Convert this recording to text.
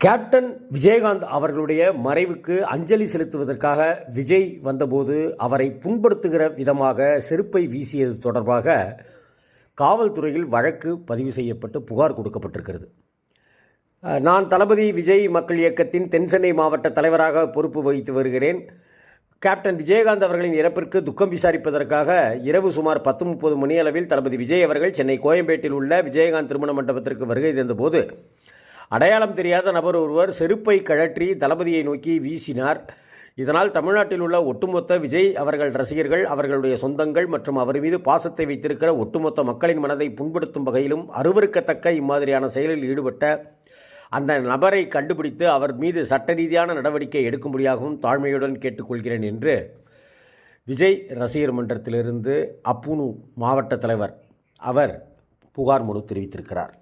Captain Vijayakanth அவர்களுடைய மறைவுக்கு அஞ்சலி செலுத்துவதற்காக விஜய் வந்தபோது அவரை புண்படுத்துகிற விதமாக செருப்பை வீசியது தொடர்பாக காவல்துறையில் வழக்கு பதிவு செய்யப்பட்டு புகார் கொடுக்கப்பட்டிருக்கிறது. நான் தளபதி விஜய் மக்கள் இயக்கத்தின் தென்சென்னை மாவட்ட தலைவராக பொறுப்பு வகித்து வருகிறேன். கேப்டன் விஜயகாந்த் அவர்களின் இறப்பிற்கு துக்கம் விசாரிப்பதற்காக இரவு சுமார் 10:30 மணியளவில் தளபதி விஜய் அவர்கள் சென்னை கோயம்பேட்டில் உள்ள விஜயகாந்த் திருமண மண்டபத்திற்கு வருகை தந்தபோது அடையாளம் தெரியாத நபர் ஒருவர் செருப்பை கழற்றி தளபதியை நோக்கி வீசினார். இதனால் தமிழ்நாட்டில் உள்ள ஒட்டுமொத்த விஜய் அவர்கள் ரசிகர்கள், அவர்களுடைய சொந்தங்கள் மற்றும் அவர் மீது பாசத்தை வைத்திருக்கிற ஒட்டுமொத்த மக்களின் மனதை புண்படுத்தும் வகையிலும் அருவருக்கத்தக்க இம்மாதிரியான செயலில் ஈடுபட்ட அந்த நபரை கண்டுபிடித்து அவர் மீது சட்ட ரீதியான நடவடிக்கை எடுக்கும்படியாகவும் தாழ்மையுடன் கேட்டுக்கொள்கிறேன் என்று விஜய் ரசிகர் மன்றத்திலிருந்து அப்புனு மாவட்ட தலைவர் அவர் புகார் மனு தெரிவித்திருக்கிறார்.